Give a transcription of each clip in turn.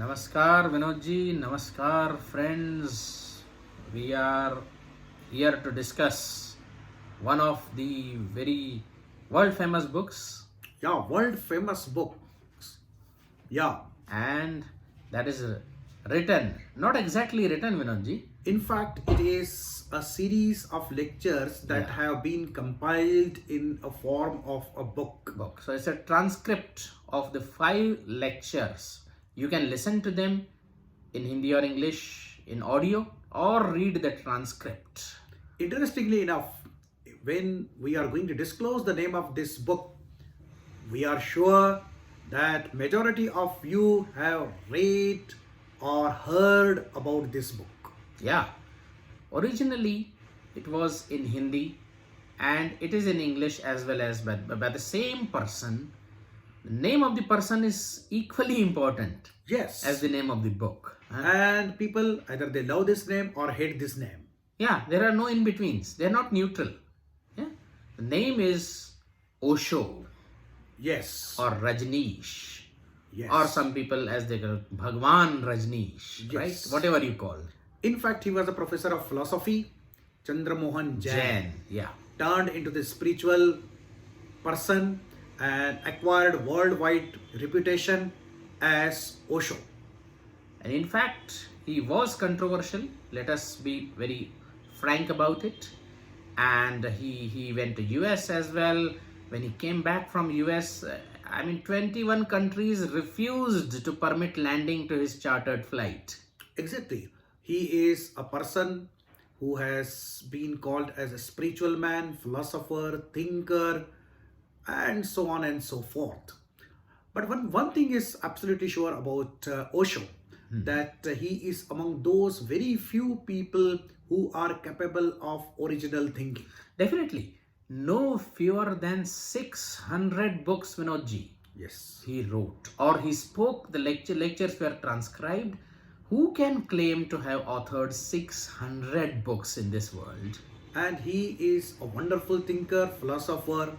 Namaskar Vinodji, Namaskar friends. We are here to discuss one of the very world famous books, Yeah, world famous book. Yeah, and that is written, not exactly written Vinodji. in fact, it is a series of lectures that Yeah. have been compiled in a form of a book. So it's a transcript of the 5 lectures. You can listen to them in Hindi or English in audio or read the transcript. Interestingly enough, when we are going to disclose the name of this book, we are sure that majority of you have read or heard about this book. Yeah, originally it was in Hindi and it is in English as well as by the same person. The name of the person is equally important Yes. as the name of the book. And people either they love this name or hate this name. Yeah, there are no in-betweens. They are not neutral. Yeah? The name is Osho Yes. or Rajneesh. Yes. Or some people as they call Bhagwan Rajneesh, right? Yes. Whatever you call. In fact, he was a professor of philosophy, Chandramohan Jain, Yeah. turned into the spiritual person and acquired worldwide reputation as Osho. And in fact, he was controversial. Let us be very frank about it. And he went to US as well. When he came back from US, 21 countries refused to permit landing to his chartered flight. Exactly. He is a person who has been called as a spiritual man, philosopher, thinker, and so on and so forth. But one thing is absolutely sure about Osho, that he is among those very few people who are capable of original thinking. Definitely. No fewer than 600 books, Vinodji, Yes. he wrote or he spoke. The lectures were transcribed. Who can claim to have authored 600 books in this world? And he is a wonderful thinker, philosopher,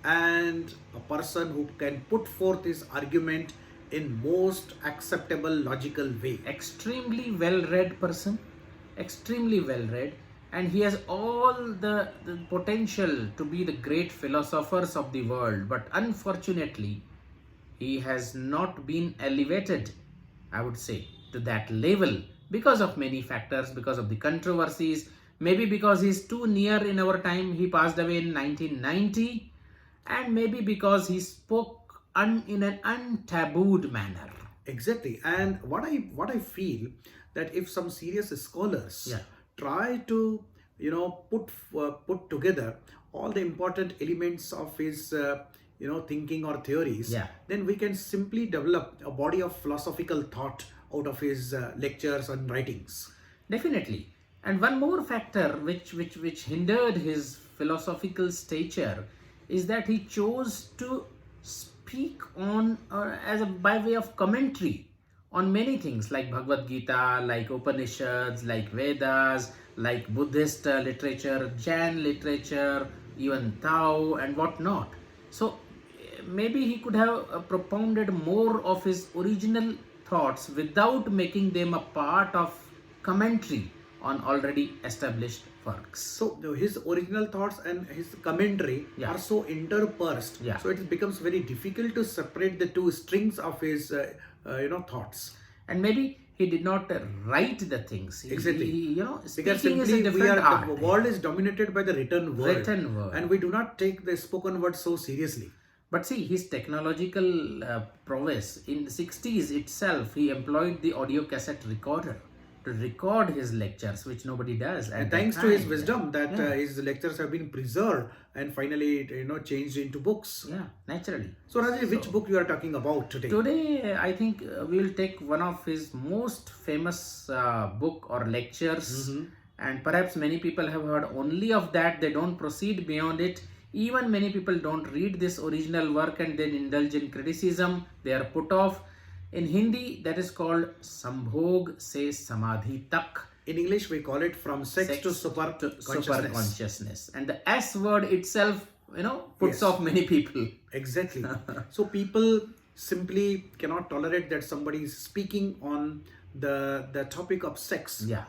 and a person who can put forth his argument in most acceptable logical way. Extremely well-read person, extremely well-read, and he has all the potential to be the great philosophers of the world, but unfortunately he has not been elevated, I would say, to that level because of many factors, because of the controversies, maybe because he's too near in our time. He passed away in 1990, and maybe because he spoke in an untabooed manner. Exactly. And what I feel that if some serious scholars Yeah. try to put together all the important elements of his thinking or theories, Yeah. then we can simply develop a body of philosophical thought out of his lectures and writings. Definitely. And one more factor which hindered his philosophical stature is that he chose to speak on as a by way of commentary on many things like Bhagavad Gita, like Upanishads, like Vedas, like Buddhist literature, Jain literature, even Tao and whatnot. So maybe he could have propounded more of his original thoughts without making them a part of commentary on already established works. So his original thoughts and his commentary Yeah. are so interpersed. Yeah. So it becomes very difficult to separate the two strings of his thoughts. And maybe he did not write the things. Exactly. Because Because speaking is a simply different art. the world is dominated by the written word. Written word. And we do not take the spoken word so seriously. But see, his technological prowess in the 60s itself, he employed the audio cassette recorder to record his lectures, which nobody does. And thanks to his time. wisdom that Yeah. his lectures have been preserved and finally changed into books. Yeah, naturally. So Rajesh, which book you are talking about today? Today, I think we will take one of his most famous book or lectures, and perhaps many people have heard only of that. They don't proceed beyond it. Even many people don't read this original work and then indulge in criticism. They are put off. In Hindi, that is called Sambhog Se Samadhi Tak. In English, we call it From Sex to Super Consciousness. And the S word itself, puts Yes. off many people. Exactly. So people simply cannot tolerate that somebody is speaking on the topic of sex. Yeah.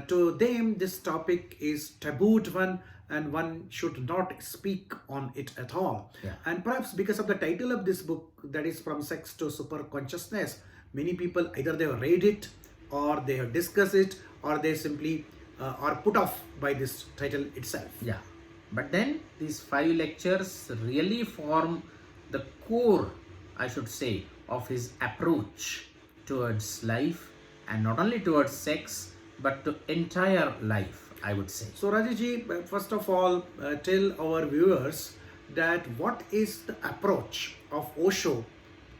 To them, this topic is tabooed one, and one should not speak on it at all. Yeah. And perhaps because of the title of this book, that is From Sex to Super Consciousness, many people either they have read it, or they have discussed it, or they simply are put off by this title itself. Yeah. But then these 5 lectures really form the core, I should say, of his approach towards life, and not only towards sex, but to entire life, I would say. So Rajesh, first of all, tell our viewers that what is the approach of Osho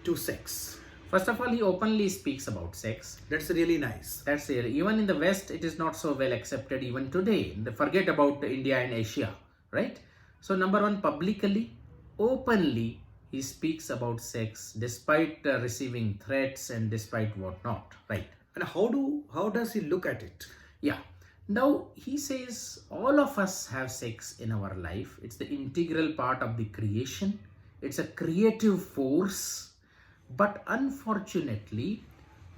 to sex? First of all, he openly speaks about sex. That's really nice. That's really, even in the West, it is not so well accepted even today. Forget about India and Asia, right? So number one, publicly, openly, he speaks about sex despite receiving threats and despite whatnot, right? And how does he look at it? Yeah. Now he says all of us have sex in our life. It's the integral part of the creation. It's a creative force. But unfortunately,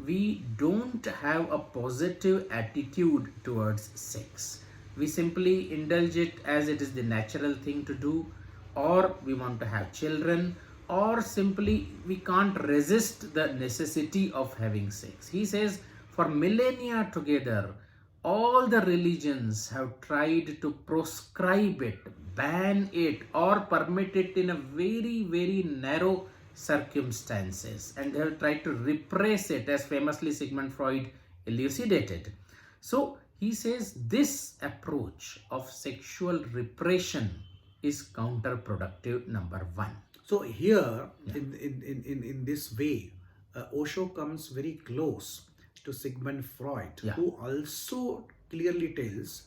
we don't have a positive attitude towards sex. We simply indulge it as it is the natural thing to do, or we want to have children, or simply we can't resist the necessity of having sex. He says for millennia together, all the religions have tried to proscribe it, ban it, or permit it in a very, very narrow circumstances, and they have tried to repress it, as famously Sigmund Freud elucidated. So he says this approach of sexual repression is counterproductive, number one. So here, in this way, Osho comes very close to Sigmund Freud, who also clearly tells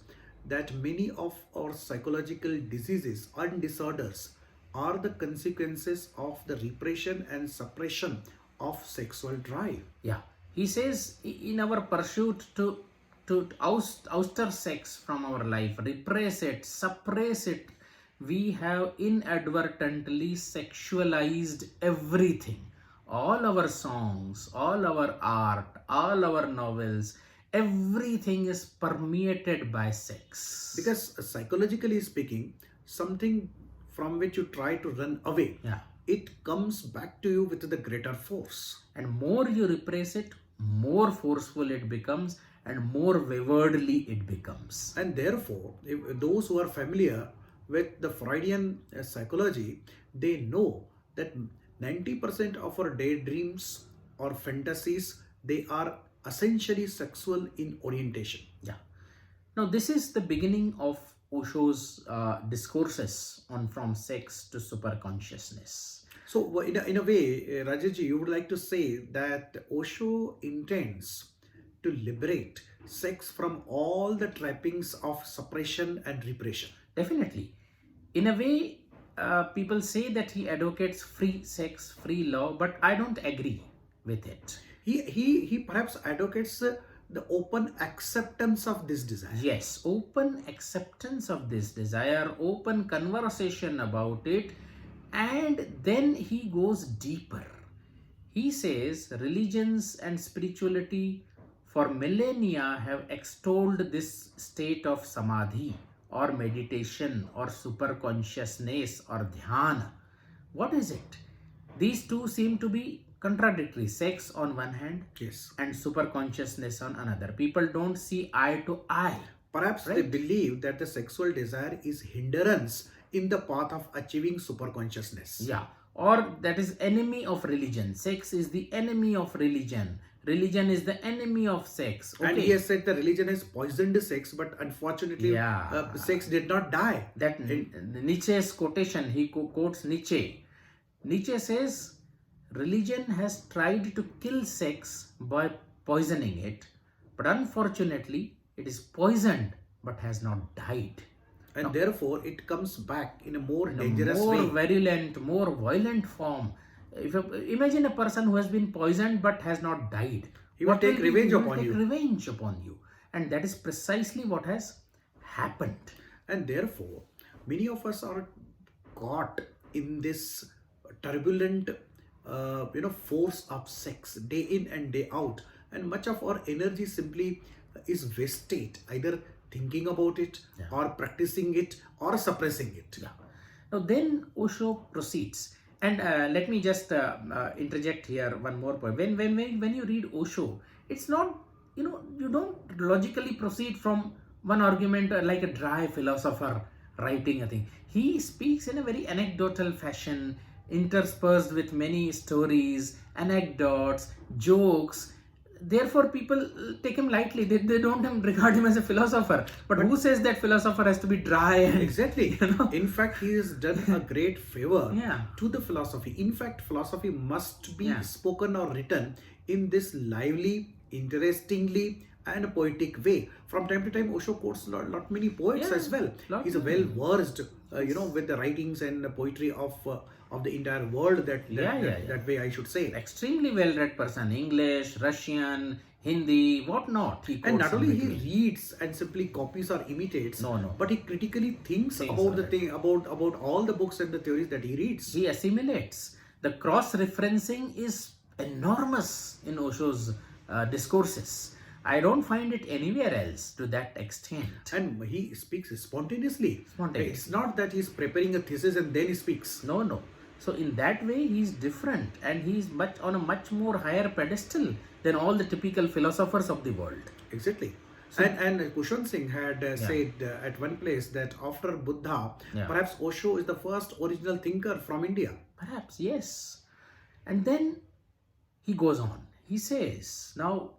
that many of our psychological diseases and disorders are the consequences of the repression and suppression of sexual drive. Yeah, he says in our pursuit to ouster sex from our life, repress it, suppress it, we have inadvertently sexualized everything. All our songs, all our art, all our novels, everything is permeated by sex. Because psychologically speaking, something from which you try to run away, it comes back to you with the greater force. And more you repress it, more forceful it becomes, and more waywardly it becomes. And therefore, if those who are familiar with the Freudian psychology, they know that 90% of our daydreams or fantasies, they are essentially sexual in orientation. Yeah. Now this is the beginning of Osho's discourses on From Sex to Superconsciousness. So in a way, Rajesh, you would like to say that Osho intends to liberate sex from all the trappings of suppression and repression. Definitely. In a way, people say that he advocates free sex, free love, but I don't agree with it. He perhaps advocates the open acceptance of this desire. Yes, open acceptance of this desire, open conversation about it, and then he goes deeper. He says religions and spirituality for millennia have extolled this state of samadhi or meditation or superconsciousness or dhyana. What is it? These two seem to be contradictory. Sex on one hand, and superconsciousness on another. People don't see eye to eye. Perhaps they believe that the sexual desire is hindrance in the path of achieving superconsciousness. Yeah, or that is enemy of religion. Sex is the enemy of religion. Religion is the enemy of sex. Okay. And he has said the religion has poisoned sex, but unfortunately, sex did not die. That Nietzsche's quotation, he quotes Nietzsche. Nietzsche says, religion has tried to kill sex by poisoning it, but unfortunately, it is poisoned but has not died. And therefore, it comes back in a more dangerous way. More virulent, more violent form. Imagine a person who has been poisoned but has not died. He will take revenge upon you. Revenge upon you. And that is precisely what has happened. And therefore, many of us are caught in this turbulent force of sex day in and day out, and much of our energy simply is wasted either thinking about it, Yeah. or practicing it, or suppressing it. Yeah. Now then Osho proceeds, and let me just interject here one more point. When you read Osho, it's not, you don't logically proceed from one argument like a dry philosopher writing a thing. He speaks in a very anecdotal fashion, interspersed with many stories, anecdotes, jokes. Therefore people take him lightly. They don't regard him as a philosopher. But who says that philosopher has to be dry and Exactly. In fact, he has done a great favor Yeah. to the philosophy. In fact, philosophy must be Yeah. spoken or written in this lively, interestingly, and poetic way. From time to time, Osho quotes lot many poets Yeah, as well. lot He's a many. well versed, with the writings and the poetry of the entire world. That way, I should say. Extremely well-read person. English, Russian, Hindi, whatnot. He And quotes not only he in between. reads and simply copies or imitates, No. but he critically thinks Thinks about of the it. thing, about all the books and the theories that he reads. He assimilates. The cross-referencing is enormous in Osho's discourses. I don't find it anywhere else to that extent. And he speaks spontaneously. Spontaneously. It's not that he's preparing a thesis and then he speaks. No. So in that way, he's different, and he's on a much more higher pedestal than all the typical philosophers of the world. Exactly. And Kushan Singh had said at one place that after Buddha, Yeah. perhaps Osho is the first original thinker from India. Perhaps, yes. And then he goes on. He says, now,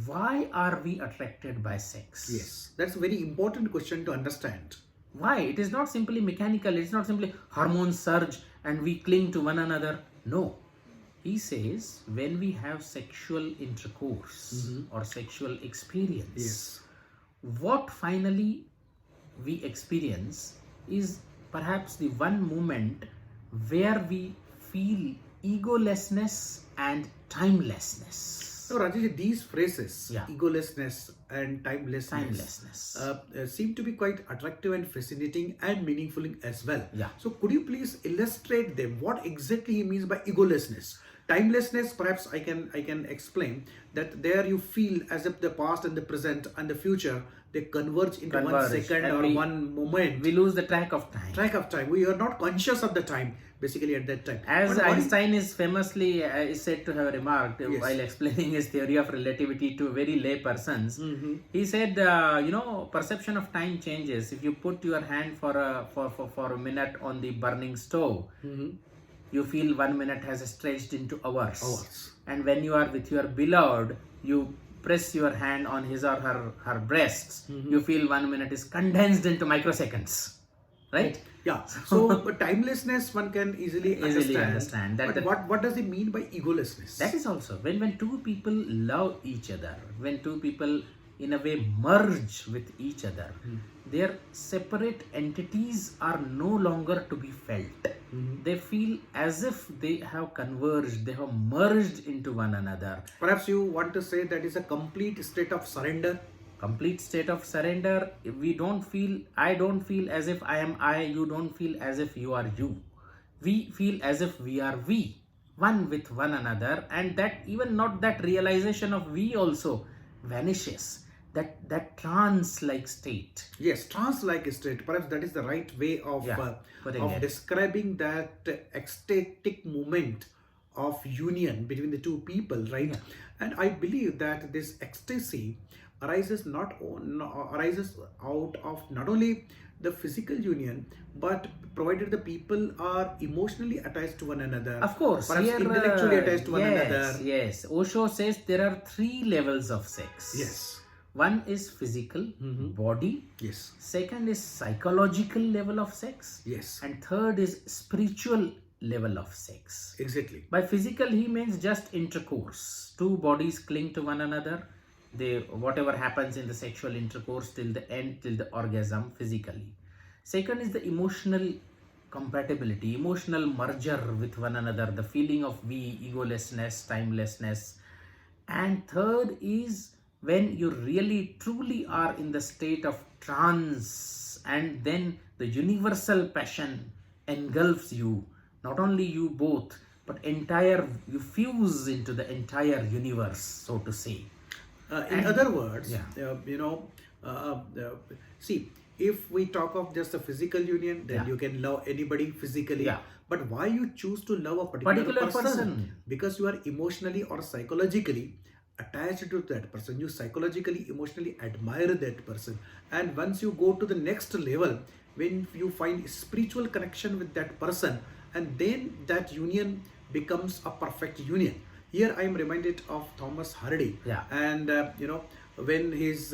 why are we attracted by sex? Yes, that's a very important question to understand. Why? It is not simply mechanical. It's not simply hormones surge and we cling to one another. No. He says, when we have sexual intercourse or sexual experience, Yes. what finally we experience is perhaps the one moment where we feel egolessness and timelessness. So Rajesh, these phrases, Yeah. egolessness and timelessness, seem to be quite attractive and fascinating and meaningful as well. Yeah. So could you please illustrate them? What exactly he means by egolessness? Timelessness, perhaps I can explain that there you feel as if the past and the present and the future, they converge into 1 second and or one moment. We lose the track of time. Track of time. We are not conscious of the time basically at that time. As But what Einstein is famously is said to have remarked Yes. while explaining his theory of relativity to very lay persons, he said, perception of time changes. If you put your hand for a minute on the burning stove, you feel 1 minute has stretched into hours. Hours. And when you are with your beloved, you press your hand on his or her breasts, you feel 1 minute is condensed into microseconds. Right? Yeah. So but timelessness one can easily understand. But what does it mean by egolessness? That is also when two people love each other, when two people in a way merge with each other, their separate entities are no longer to be felt. They feel as if they have converged, they have merged into one another. Perhaps you want to say that is a complete state of surrender. Complete state of surrender. I don't feel as if I am I, you don't feel as if you are you. We feel as if we are we, one with one another, and that even not that realization of we also vanishes. That trance-like state. Yes, trance-like state. Perhaps that is the right way of putting it. describing that ecstatic moment of union between the two people, right? Yeah. And I believe that this ecstasy arises out of not only the physical union, but provided the people are emotionally attached to one another. Of course, perhaps here, intellectually attached to one another. Yes. Osho says there are 3 levels of sex. Yes. One is physical, body. Yes. Second is psychological level of sex. Yes. And third is spiritual level of sex. Exactly. By physical, he means just intercourse. Two bodies cling to one another. Whatever happens in the sexual intercourse till the end, till the orgasm physically. Second is the emotional compatibility, emotional merger with one another, the feeling of we, egolessness, timelessness. And third is when you really truly are in the state of trance, and then the universal passion engulfs you, not only you both, but you fuse into the entire universe, so to say. In other words, Yeah. See, if we talk of just a physical union, then Yeah. you can love anybody physically. Yeah. But why you choose to love a particular person? Because you are emotionally or psychologically attached to that person. You psychologically, emotionally admire that person. And once you go to the next level, when you find spiritual connection with that person, and then that union becomes a perfect union. Here I am reminded of Thomas Hardy. Yeah. And when his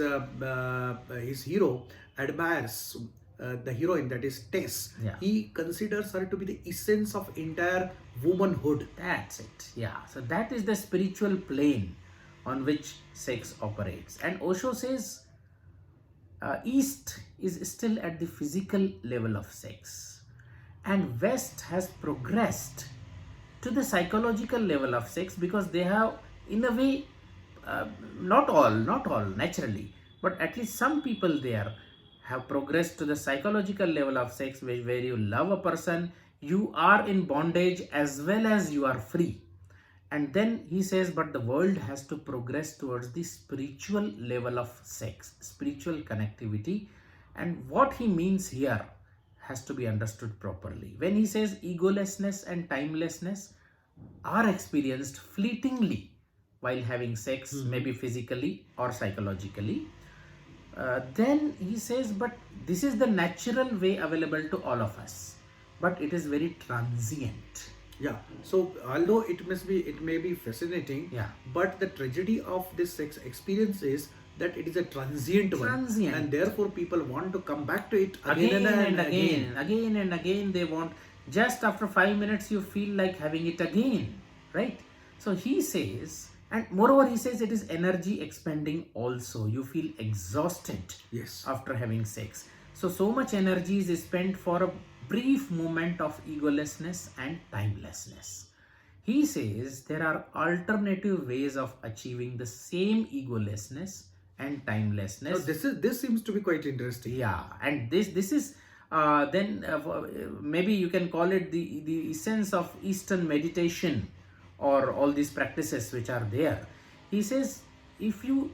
hero admires the heroine, that is Tess, Yeah. he considers her to be the essence of entire womanhood. That's it. Yeah. So that is the spiritual plane on which sex operates. And Osho says East is still at the physical level of sex, and West has progressed to the psychological level of sex, because they have, in a way, not all naturally, but at least some people there have progressed to the psychological level of sex, where you love a person, you are in bondage as well as you are free. And then he says, but the world has to progress towards the spiritual level of sex, spiritual connectivity. And what he means here has to be understood properly. When he says egolessness and timelessness are experienced fleetingly while having sex, maybe physically or psychologically, then he says, but this is the natural way available to all of us, but it is very transient. Yeah. So although it may be fascinating, Yeah. but the tragedy of this sex experience is that it is a transient one, and therefore people want to come back to it again and again. They want, just after 5 minutes you feel like having it again, right? So he says, and moreover he says, it is energy expending also. You feel exhausted Yes. after having sex. So much energy is spent for a brief moment of egolessness and timelessness. He says there are alternative ways of achieving the same egolessness and timelessness. So this seems to be quite interesting. Yeah, and this is maybe you can call it the essence of Eastern meditation, or all these practices which are there. He says, if you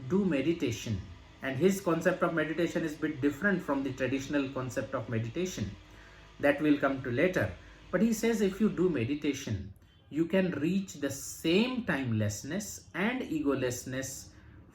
do meditation, and his concept of meditation is a bit different from the traditional concept of meditation, that will come to later. But he says, if you do meditation, you can reach the same timelessness and egolessness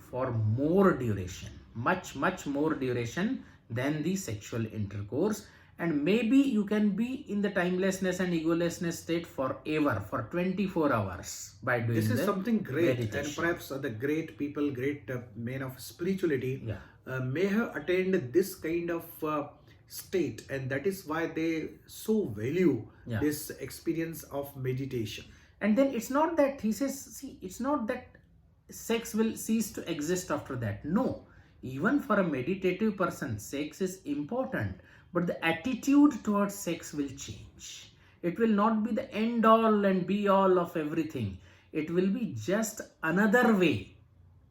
for more duration, much more duration than the sexual intercourse. And maybe you can be in the timelessness and egolessness state forever, for 24 hours by doing this. This is something great, meditation. and perhaps the great people, great men of spirituality, Yeah. may have attained this kind of state, and that is why they so value Yeah. this experience of meditation. And then it's not that, he says, see, it's not that sex will cease to exist after that. No, even for a meditative person, sex is important, but the attitude towards sex will change. It will not be the end all and be all of everything. It will be just another way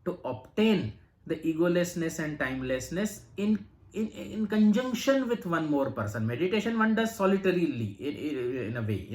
to obtain the egolessness and timelessness in conjunction with one more person. Meditation one does solitarily in a way,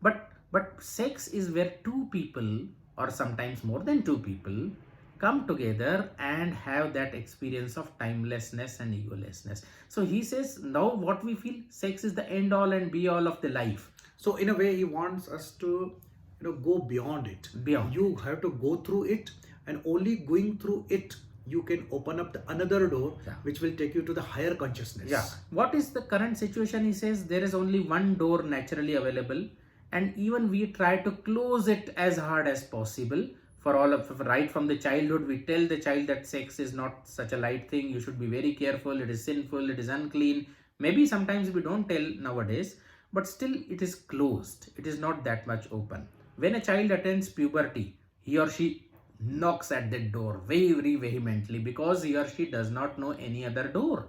but sex is where two people, or sometimes more than two people, come together and have that experience of timelessness and egolessness. So he says, now what we feel, sex is the end all and be all of the life. So in a way, he wants us to go beyond it. Beyond. You have to go through it, and only going through it, you can open up another door, which will take you to the higher consciousness. Yeah. What is the current situation? He says there is only one door naturally available, and even we try to close it as hard as possible. For all of, right from the childhood, we tell the child that sex is not such a light thing. You should be very careful. It is sinful. It is unclean. Maybe sometimes we don't tell nowadays, but still it is closed. It is not that much open. When a child attains puberty, he or she knocks at that door very vehemently, because he or she does not know any other door.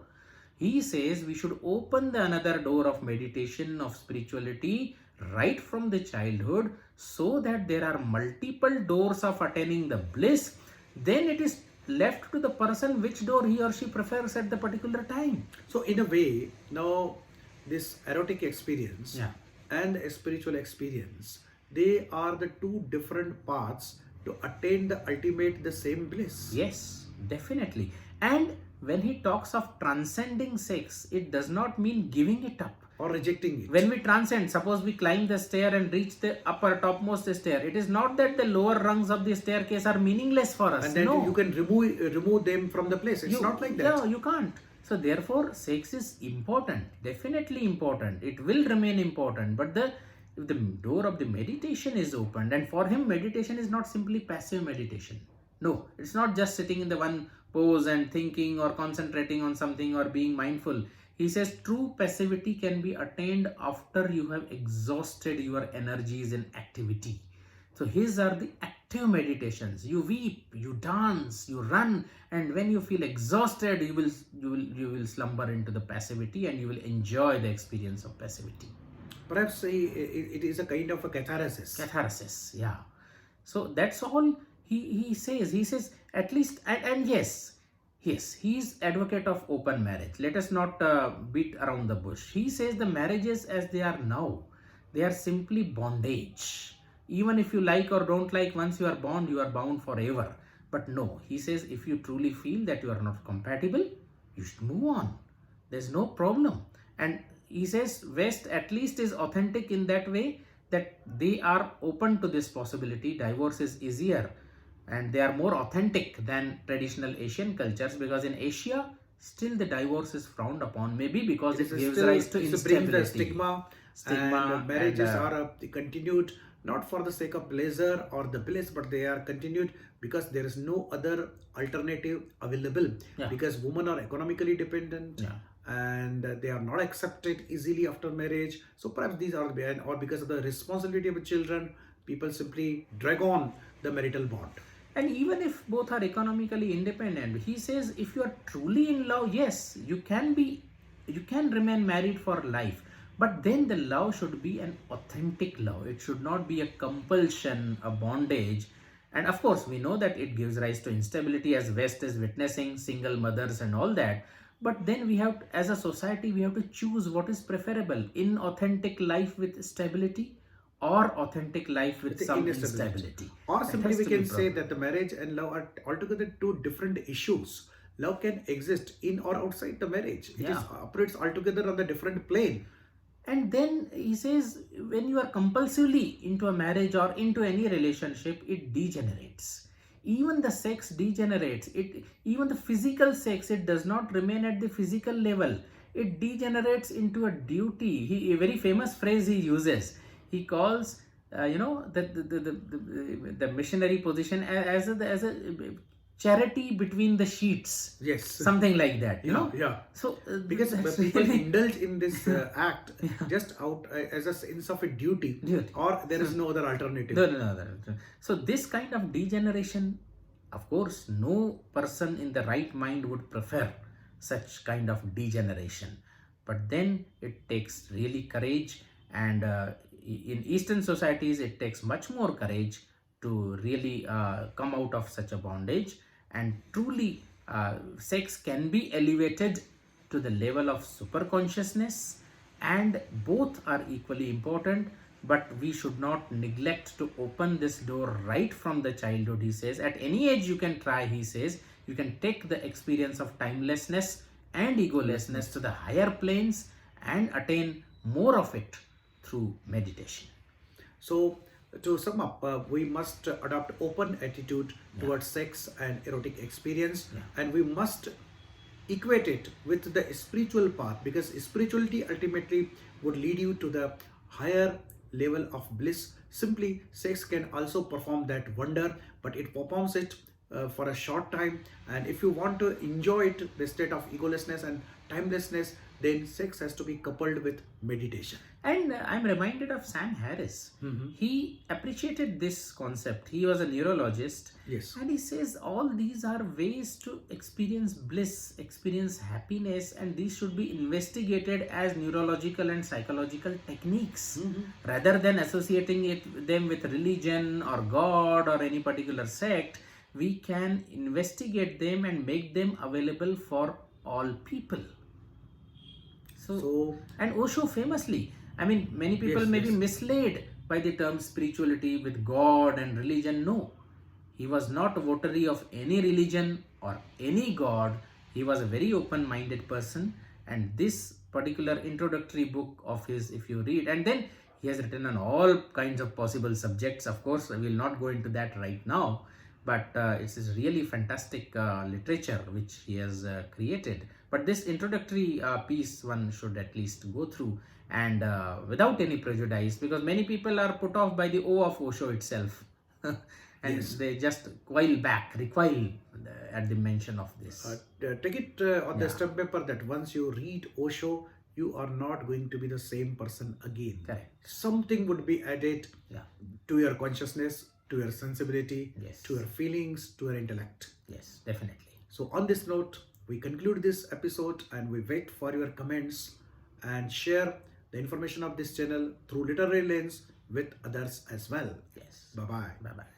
He says we should open the another door of meditation, of spirituality, right from the childhood, so that there are multiple doors of attaining the bliss. Then it is left to the person which door he or she prefers at the particular time. So in a way, now this erotic experience and a spiritual experience they are the two different paths to attain the ultimate, the same bliss. Yes, definitely. And when he talks of transcending sex, it does not mean giving it up. Or rejecting it. When we transcend, suppose we climb the stair and reach the upper topmost stair, it is not that the lower rungs of the staircase are meaningless for us. And then no. you can remove them from the place. It's not like that. No, you can't. So therefore, sex is important, definitely important. It will remain important. But if the door of the meditation is opened, and for him, meditation is not simply passive meditation. No, it's not just sitting in the one pose and thinking or concentrating on something or being mindful. He says true passivity can be attained after you have exhausted your energies in activity. So his are the active meditations. You weep, you dance, you run, and when you feel exhausted, you will slumber into the passivity and you will enjoy the experience of passivity. Perhaps it is a kind of a catharsis. Catharsis, yeah. So that's all he says. He says at least, and yes, he's advocate of open marriage. Let us not beat around the bush. He says the marriages as they are now, they are simply bondage. Even if you like or don't like, once you are bound forever. But no, he says if you truly feel that you are not compatible, you should move on. There's no problem. And he says West at least is authentic in that way that they are open to this possibility. Divorce is easier and they are more authentic than traditional Asian cultures, because in Asia still the divorce is frowned upon, maybe because it gives rise to instability. The stigma and marriages are continued not for the sake of pleasure or the bliss, but they are continued because there is no other alternative available. Because women are economically dependent. And they are not accepted easily after marriage. So perhaps these are behind, or because of the responsibility of the children, people simply drag on the marital bond. And even if both are economically independent, he says if you are truly in love, yes, you can remain married for life. But then the love should be an authentic love. It should not be a compulsion, a bondage. And of course, we know that it gives rise to instability, as West is witnessing, single mothers and all that. But then we have, as a society, we have to choose what is preferable: inauthentic life with stability, or authentic life with some instability. Or simply we can say that the marriage and love are altogether two different issues. Love can exist in or outside the marriage. It operates altogether on the different plane. And then he says when you are compulsively into a marriage or into any relationship, it degenerates. Even the sex degenerates. Even the physical sex, it does not remain at the physical level. It degenerates into a duty. A very famous phrase he uses. He calls, the missionary position as a charity between the sheets. Yes. Something like that. You know. Yeah. So because people indulge in this act just out as a sense of a duty. Or there is no other alternative. No. So this kind of degeneration, of course, no person in the right mind would prefer such kind of degeneration. But then it takes really courage, and in Eastern societies it takes much more courage to really come out of such a bondage. And truly sex can be elevated to the level of superconsciousness, and both are equally important. But we should not neglect to open this door right from the childhood. He says at any age you can try. He says you can take the experience of timelessness and egolessness to the higher planes and attain more of it through meditation. So to sum up, we must adopt open attitude towards sex and erotic experience, and we must equate it with the spiritual path, because spirituality ultimately would lead you to the higher level of bliss. Simply sex can also perform that wonder, but it performs it for a short time, and if you want to enjoy it, the state of egolessness and timelessness, then sex has to be coupled with meditation. And I'm reminded of Sam Harris. He appreciated this concept. He was a neurologist. Yes. And he says all these are ways to experience bliss, experience happiness, and these should be investigated as neurological and psychological techniques, rather than associating them with religion or God or any particular sect. We can investigate them and make them available for all people. So and Osho famously, I mean, many people may be misled by the term spirituality with God and religion. No, he was not a votary of any religion or any god. He was a very open-minded person, and this particular introductory book of his, if you read, and then he has written on all kinds of possible subjects. Of course, I will not go into that right now, but it's this really fantastic literature which he has created. But this introductory piece one should at least go through, and without any prejudice, because many people are put off by the O of Osho itself. And Yes. they just recoil at the mention of this. Take it on the stamp paper that once you read Osho, you are not going to be the same person again. Correct. Something would be added Yeah. to your consciousness, to your sensibility, Yes. to your feelings, to your intellect. Yes, definitely. So, on this note, we conclude this episode and we wait for your comments and share the information of this channel through literary lens with others as well. Yes. Bye bye. Bye bye.